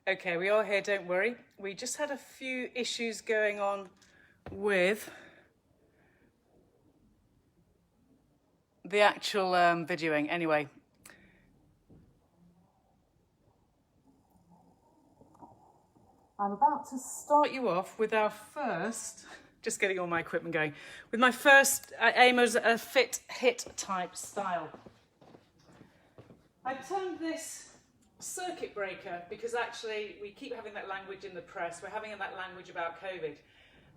Okay, we are here, don't worry. We just had a few issues going on with the actual videoing. Anyway, I'm about to start you off with our first, just getting all my equipment going, with my first aim as a FiT HiiT type style. I termed this circuit breaker because actually we keep having that language in the press. We're having that language about COVID.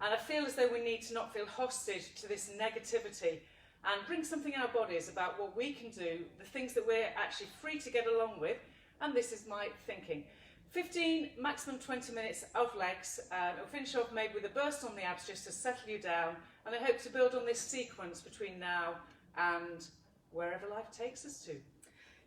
And I feel as though we need to not feel hostage to this negativity and bring something in our bodies about what we can do, the things that we're actually free to get along with. And this is my thinking. 15, maximum 20 minutes of legs. It'll finish off maybe with a burst on the abs just to settle you down. And I hope to build on this sequence between now and wherever life takes us to.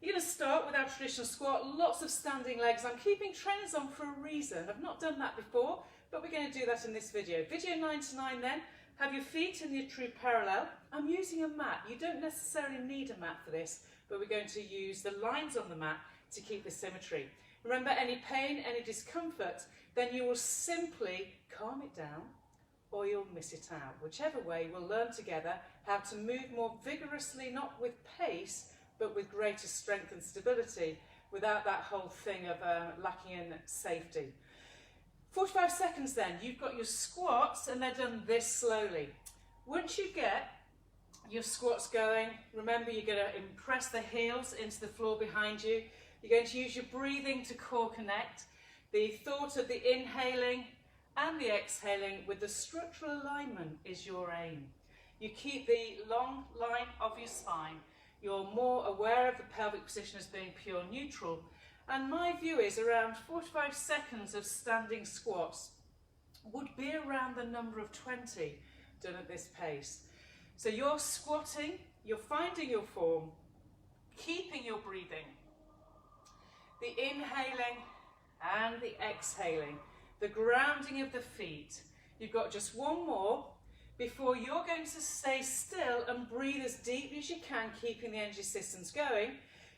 You're going to start with our traditional squat, lots of standing legs. I'm keeping trainers on for a reason. I've not done that before, but we're going to do that in this video. Video 9 to 9 then, have your feet in your true parallel. I'm using a mat. You don't necessarily need a mat for this, but we're going to use the lines on the mat to keep the symmetry. Remember, any pain, any discomfort, then you will simply calm it down or you'll miss it out. Whichever way, we'll learn together how to move more vigorously, not with pace, but with greater strength and stability, without that whole thing of lacking in safety. 45 seconds then, you've got your squats and they're done this slowly. Once you get your squats going, remember you're going to impress the heels into the floor behind you. You're going to use your breathing to core connect. The thought of the inhaling and the exhaling with the structural alignment is your aim. You keep the long line of your spine. You're more aware of the pelvic position as being pure neutral. And my view is around 45 seconds of standing squats would be around the number of 20 done at this pace. So you're squatting, you're finding your form, keeping your breathing, the inhaling and the exhaling, the grounding of the feet. You've got just one more before you're going to stay still and breathe as deeply as you can, keeping the energy systems going.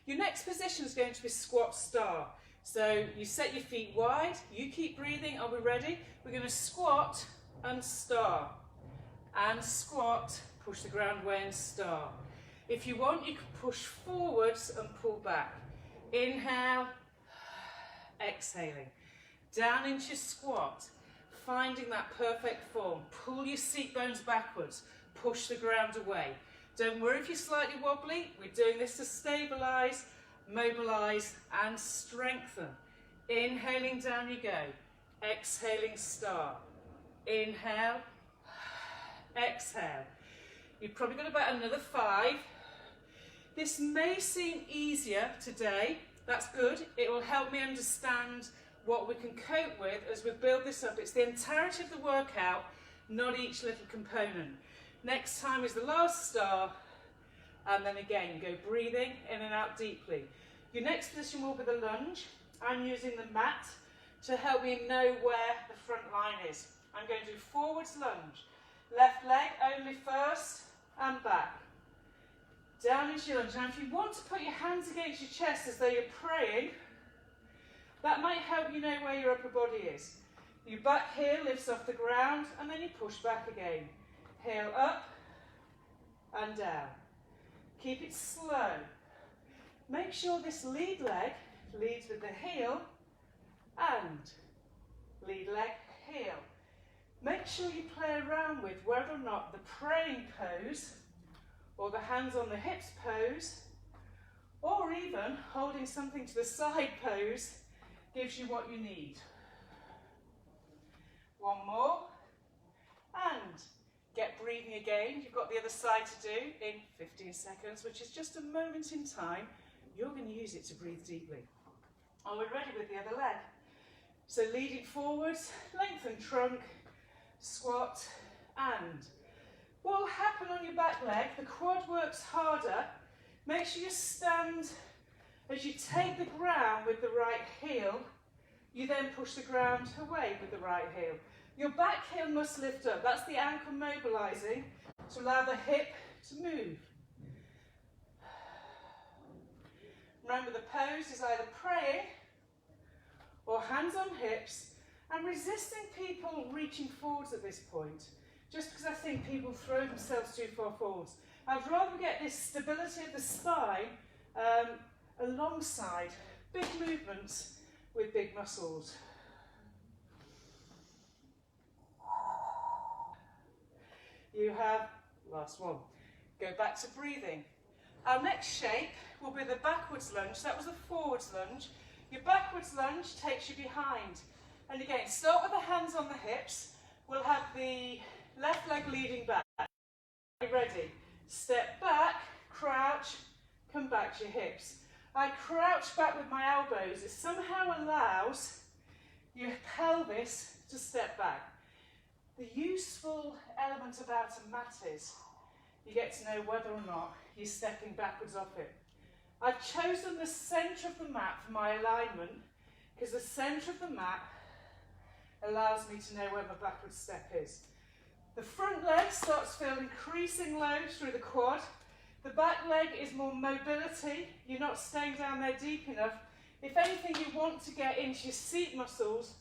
Your next position is going to be squat star. So you set your feet wide, you keep breathing. Are we ready? We're going to squat and star. And squat, push the ground away and star. If you want, you can push forwards and pull back. Inhale, exhaling. Down into your squat. Finding that perfect form. Pull your seat bones backwards. Push the ground away. Don't worry if you're slightly wobbly. We're doing this to stabilize, mobilize, and strengthen. Inhaling, down you go. Exhaling, star. Inhale, exhale. You've probably got about another 5. This may seem easier today. That's good. It will help me understand what we can cope with as we build this up. It's the entirety of the workout, not each little component. Next time is the last star, and then again, go breathing in and out deeply. Your next position will be the lunge. I'm using the mat to help me know where the front line is. I'm going to do forwards lunge. Left leg only first, and back. Down into your lunge. Now if you want to put your hands against your chest as though you're praying, that might help you know where your upper body is. Your back heel lifts off the ground and then you push back again. Heel up and down. Keep it slow. Make sure this lead leg leads with the heel and lead leg, heel. Make sure you play around with whether or not the praying pose or the hands on the hips pose or even holding something to the side pose gives you what you need. One more, and get breathing again. You've got the other side to do in 15 seconds, which is just a moment in time. You're going to use it to breathe deeply. Are we ready with the other leg? So leading forwards, lengthen trunk, squat, and what will happen on your back leg, the quad works harder. Make sure you stand as you take the ground with the right heel. You then push the ground away with the right heel. Your back heel must lift up. That's the ankle mobilizing to allow the hip to move. Remember, the pose is either praying or hands on hips, and resisting people reaching forwards at this point, just because I think people throw themselves too far forwards. I'd rather get this stability of the spine alongside big movements with big muscles. You have, last one, go back to breathing. Our next shape will be the backwards lunge. That was the forwards lunge. Your backwards lunge takes you behind. And again, start with the hands on the hips. We'll have the left leg leading back. Ready? Step back, crouch, come back to your hips. I crouch back with my elbows. It somehow allows your pelvis to step back. The useful element about a mat is you get to know whether or not you're stepping backwards off it. I've chosen the centre of the mat for my alignment because the centre of the mat allows me to know where my backward step is. The front leg starts to feel increasing load through the quad. The back leg is more mobility. You're not staying down there deep enough. If anything, you want to get into your seat muscles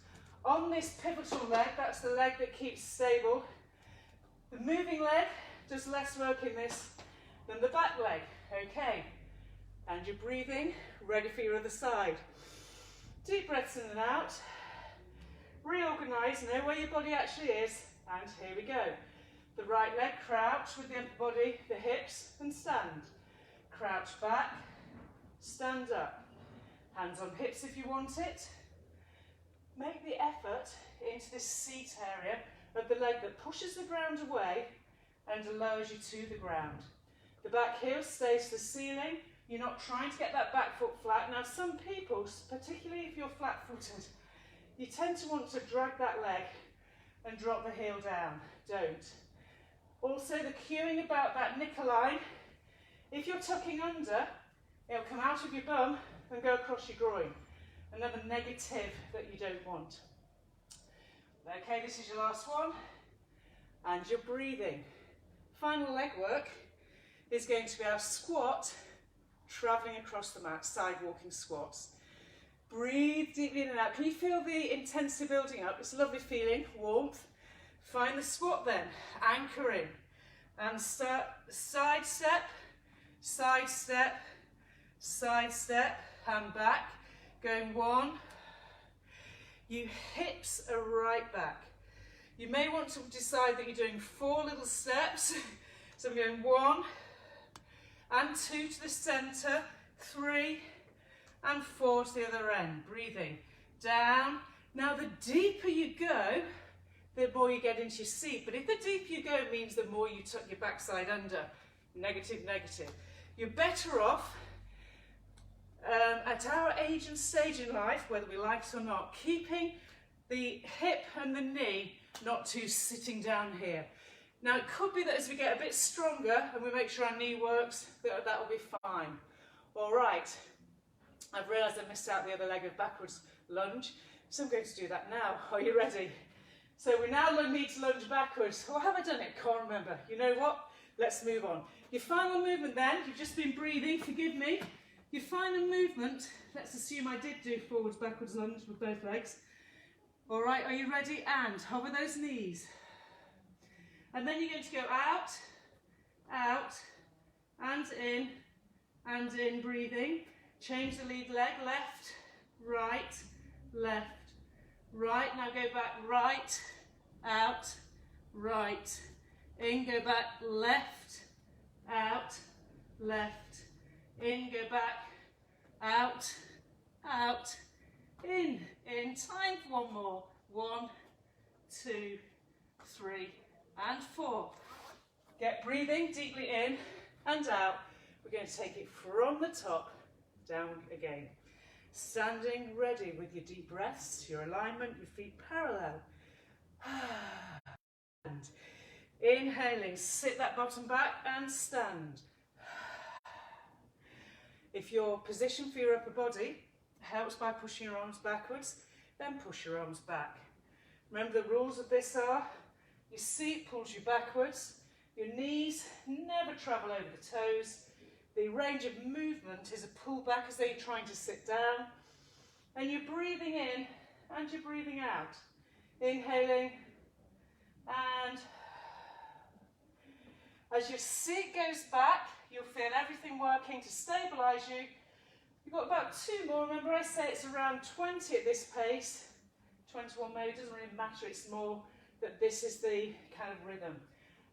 on this pivotal leg. That's the leg that keeps stable. The moving leg does less work in this than the back leg. Okay, and you're breathing, ready for your other side. Deep breaths in and out. Reorganise, know where your body actually is, and here we go. The right leg, crouch with the upper body, the hips, and stand. Crouch back, stand up. Hands on hips if you want it. Make the effort into this seat area of the leg that pushes the ground away and allows you to the ground. The back heel stays to the ceiling. You're not trying to get that back foot flat. Now some people, particularly if you're flat-footed, you tend to want to drag that leg and drop the heel down. Don't. Also the cueing about that knicker line, if you're tucking under, it'll come out of your bum and go across your groin. Another negative that you don't want. Okay, this is your last one. And you're breathing. Final leg work is going to be our squat, travelling across the mat, side walking squats. Breathe deeply in and out. Can you feel the intensity building up? It's a lovely feeling, warmth. Find the squat then, anchor in. And start side step, side step, side step, hand back. Going one. Your hips are right back. You may want to decide that you're doing 4 little steps. So I'm going 1 and 2 to the centre, 3 and 4 to the other end. Breathing down. Now the deeper you go, the more you get into your seat. But if the deeper you go, it means the more you tuck your backside under. Negative, negative. You're better off at our age and stage in life, whether we like it or not, keeping the hip and the knee not too sitting down here. Now it could be that as we get a bit stronger and we make sure our knee works, that will be fine. All right, I've realised I missed out the other leg of backwards lunge, so I'm going to do that now. Are you ready? So we now need to lunge backwards. Or have I done it? Can't remember. You know what? Let's move on. Your final movement then, you've just been breathing, forgive me. Your final movement, let's assume I did do forwards, backwards lunge with both legs. All right, are you ready? And hover those knees. And then you're going to go out, out, and in, breathing. Change the lead leg, left, right, left, right. Now go back, right, out, right, in, go back, left, out, left, in, go back, out, out, in. Time for one more. 1, 2, 3, and 4. Get breathing deeply in and out. We're going to take it from the top down again. Standing ready with your deep breaths, your alignment, your feet parallel. And inhaling, sit that bottom back and stand. If your position for your upper body helps by pushing your arms backwards, then push your arms back. Remember the rules of this are, your seat pulls you backwards, your knees never travel over the toes, the range of movement is a pull back as though you're trying to sit down, And you're breathing in and you're breathing out. Inhaling and as your seat goes back, you'll feel everything working to stabilise you. You've got about 2 more. Remember, I say it's around 20 at this pace. 21 maybe, doesn't really matter. It's more that this is the kind of rhythm.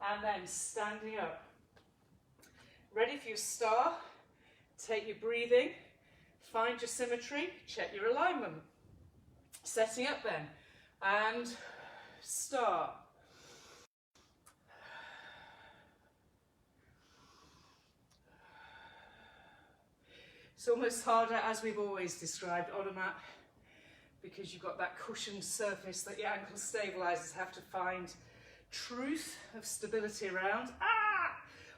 And then standing up. Ready for your star. Take your breathing. Find your symmetry. Check your alignment. Setting up then. And start. It's almost harder, as we've always described, on a mat, because you've got that cushioned surface that your ankle stabilisers have to find truth of stability around.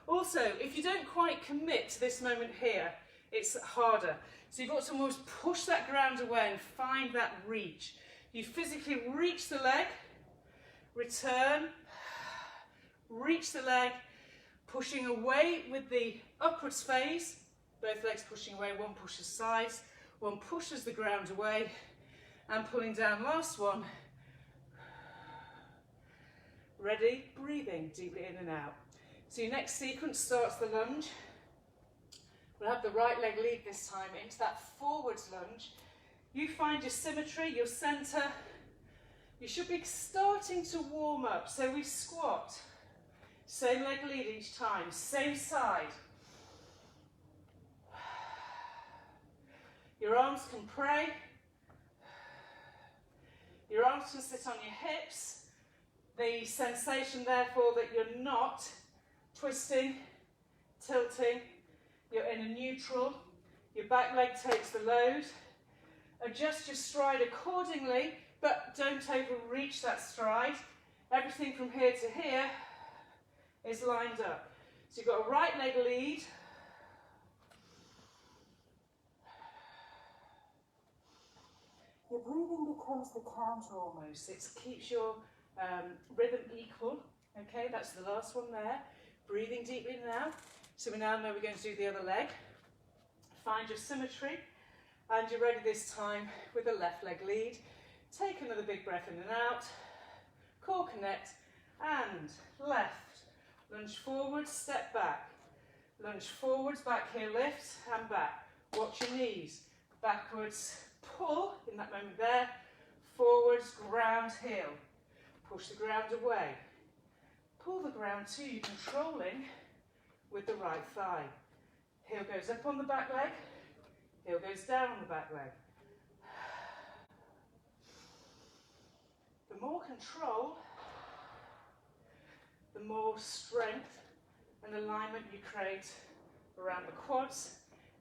Also, if you don't quite commit to this moment here, it's harder. So you've got to almost push that ground away and find that reach. You physically reach the leg, return, reach the leg, pushing away with the upwards phase. Both legs pushing away, one pushes sides, one pushes the ground away, and pulling down, last one. Ready, breathing deeply in and out. So your next sequence starts the lunge. We'll have the right leg lead this time into that forwards lunge. You find your symmetry, your centre. You should be starting to warm up. So we squat. Same leg lead each time, same side. Your arms can pray. Your arms can sit on your hips. The sensation, therefore, that you're not twisting, tilting. You're in a neutral. Your back leg takes the load. Adjust your stride accordingly, but don't overreach that stride. Everything from here to here is lined up. So you've got a right leg lead. Your breathing becomes the counter almost. It keeps your rhythm equal. Okay, that's the last one there. Breathing deeply in and out. So we now know we're going to do the other leg. Find your symmetry. And you're ready this time with the left leg lead. Take another big breath in and out. Core connect. And left. Lunge forward, step back. Lunge forwards, back heel lift and back. Watch your knees. Backwards, pull in that moment there. Forwards, ground, heel. Push the ground away. Pull the ground to you, controlling with the right thigh. Heel goes up on the back leg. Heel goes down on the back leg. The more control, the more strength and alignment you create around the quads,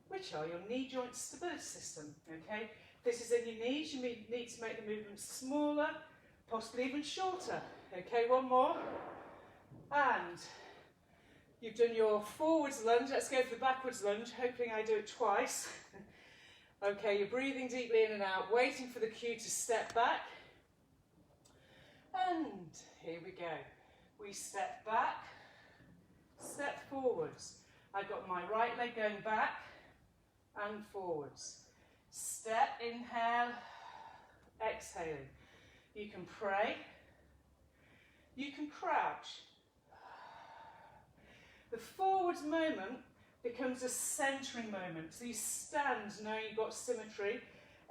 which are your knee joint stability system, okay? This is in your knees, you need to make the movement smaller, possibly even shorter. Okay, one more. And you've done your forwards lunge, let's go for the backwards lunge, hoping I do it twice. Okay, you're breathing deeply in and out, waiting for the cue to step back. And here we go. We step back, step forwards. I've got my right leg going back and forwards. Step, inhale, exhaling. You can pray, you can crouch. The forwards moment becomes a centering moment. So you stand knowing you've got symmetry,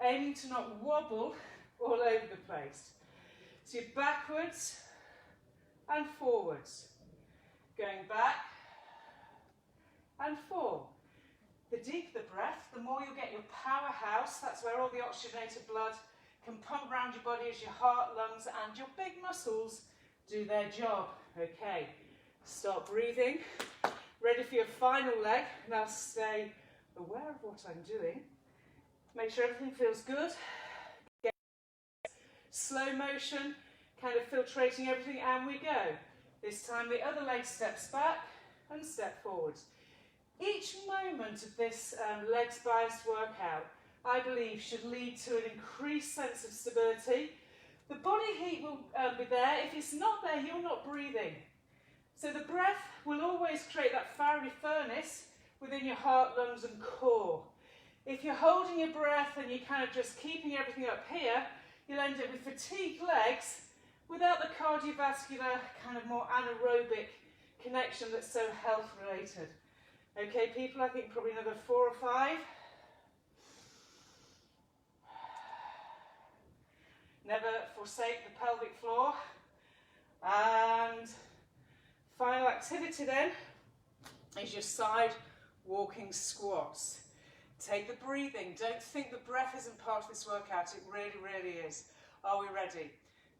aiming to not wobble all over the place. So you're backwards and forwards. Going back and forward. The deeper the breath, the more you'll get your powerhouse. That's where all the oxygenated blood can pump around your body as your heart, lungs and your big muscles do their job. Okay, start breathing. Ready for your final leg. Now stay aware of what I'm doing. Make sure everything feels good. Get slow motion, kind of filtrating everything, and we go. This time the other leg steps back and step forwards. Each moment of this legs biased workout, I believe, should lead to an increased sense of stability. The body heat will be there. If it's not there, you're not breathing. So the breath will always create that fiery furnace within your heart, lungs and core. If you're holding your breath and you're kind of just keeping everything up here, you'll end up with fatigued legs without the cardiovascular kind of more anaerobic connection that's so health related. Okay, people, I think probably another 4 or 5. Never forsake the pelvic floor. And final activity then is your side walking squats. Take the breathing. Don't think the breath isn't part of this workout. It really, really is. Are we ready?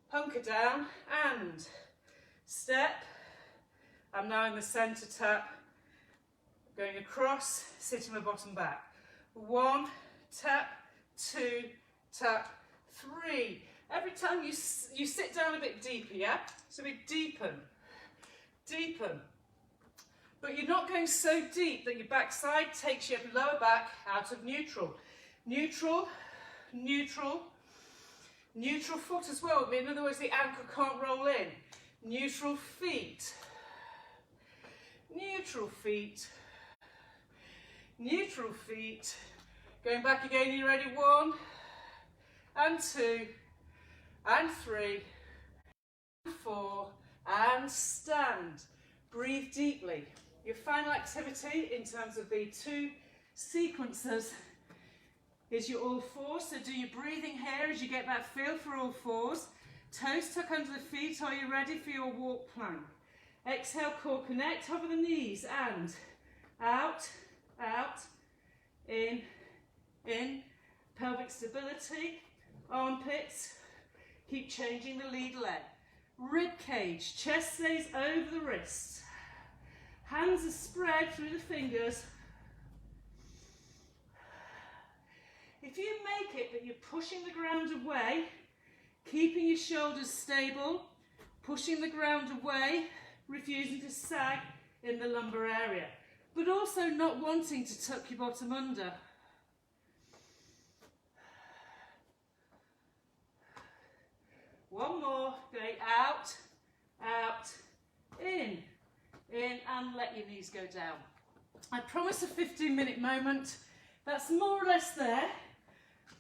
Hunker down and step. I'm now in the centre tap. Going across, sitting my bottom back. 1, tap, 2, tap, 3. Every time you sit down a bit deeper, yeah? So we deepen, deepen. But you're not going so deep that your backside takes your lower back out of neutral. Neutral, neutral, neutral foot as well. In other words, the ankle can't roll in. Neutral feet, neutral feet, neutral feet. Going back again, you ready? 1 and 2 and 3 and 4 and stand. Breathe deeply. Your final activity in terms of the 2 sequences is your all fours. So do your breathing here as you get that feel for all fours. Toes tuck under the feet. Are you ready for your walk plank? Exhale, core connect, hover the knees and out, out, in, pelvic stability, armpits, keep changing the lead leg. Rib cage, chest stays over the wrists. Hands are spread through the fingers. If you make it that you're pushing the ground away, keeping your shoulders stable, pushing the ground away, refusing to sag in the lumbar area, but also not wanting to tuck your bottom under. One more, going out, out, in, and let your knees go down. I promise a 15-minute moment. That's more or less there.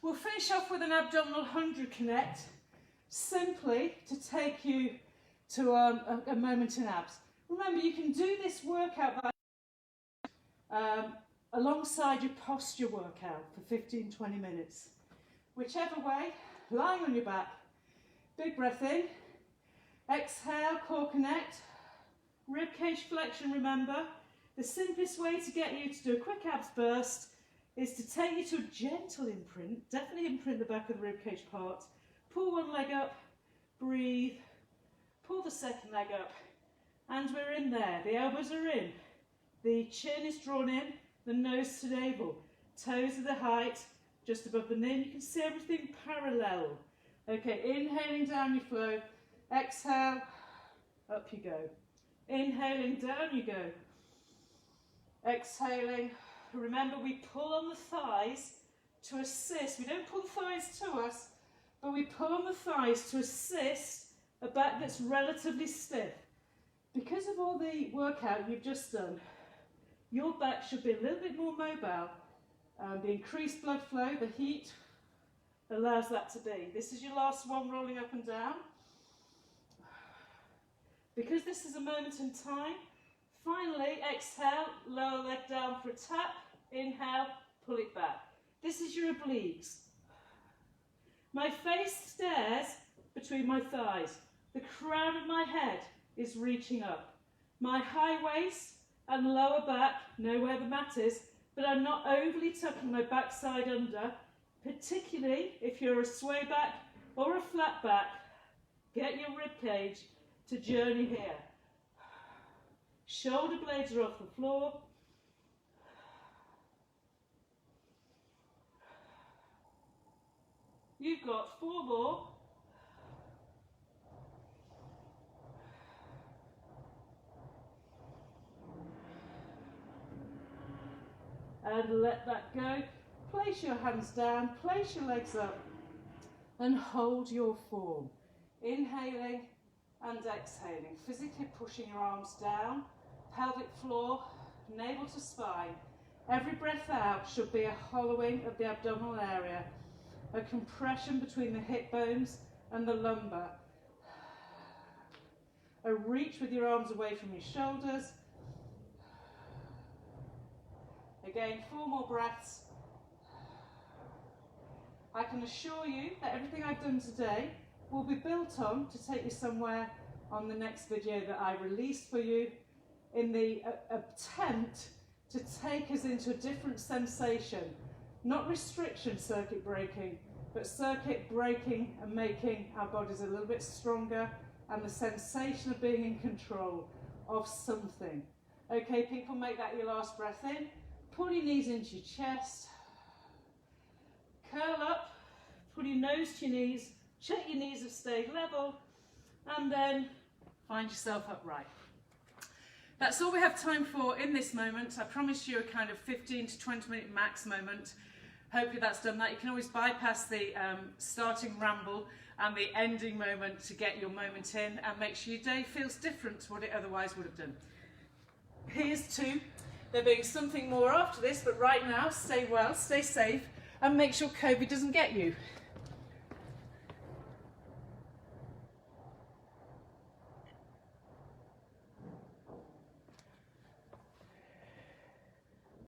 We'll finish off with an abdominal 100 connect, simply to take you to a moment in abs. Remember, you can do this workout alongside your posture workout for 15-20 minutes. Whichever way, lying on your back. Big breath in, exhale, core connect, rib cage flexion. Remember, the simplest way to get you to do a quick abs burst is to take you to a gentle imprint, definitely imprint the back of the rib cage part, pull one leg up, breathe, pull the second leg up, and we're in there. The elbows are in, the chin is drawn in, the nose to navel, toes are the height, just above the knee. You can see everything parallel. Okay, inhaling down you flow, exhale, up you go. Inhaling, down you go. Exhaling, remember we pull on the thighs to assist. We don't pull the thighs to us, but we pull on the thighs to assist a back that's relatively stiff. Because of all the workout you've just done, your back should be a little bit more mobile. The increased blood flow, the heat, allows that to be. This is your last one, rolling up and down. Because this is a moment in time, finally exhale, lower leg down for a tap, inhale, pull it back. This is your obliques. My face stares between my thighs. The crown of my head is reaching up. My high waist and lower back know where the mat is, but I'm not overly tucking my backside under, particularly if you're a sway back or a flat back. Get your rib cage to journey here. Shoulder blades are off the floor. You've got 4 more. And let that go. Place your hands down, place your legs up, and hold your form. Inhaling and exhaling, physically pushing your arms down, pelvic floor, navel to spine. Every breath out should be a hollowing of the abdominal area, a compression between the hip bones and the lumbar. A reach with your arms away from your shoulders. Again, 4 more breaths. I can assure you that everything I've done today will be built on to take you somewhere on the next video that I release for you, in the attempt to take us into a different sensation. Not restriction circuit breaking, but circuit breaking and making our bodies a little bit stronger, and the sensation of being in control of something. Okay, people, make that your last breath in. Pull your knees into your chest. Curl up, pull your nose to your knees, check your knees have stayed level, and then find yourself upright. That's all we have time for in this moment. I promise you a kind of 15 to 20 minute max moment. Hopefully that's done that. You can always bypass the starting ramble and the ending moment to get your moment in and make sure your day feels different to what it otherwise would have done. Here's to there being something more after this, but right now, stay well, stay safe, and make sure COVID doesn't get you.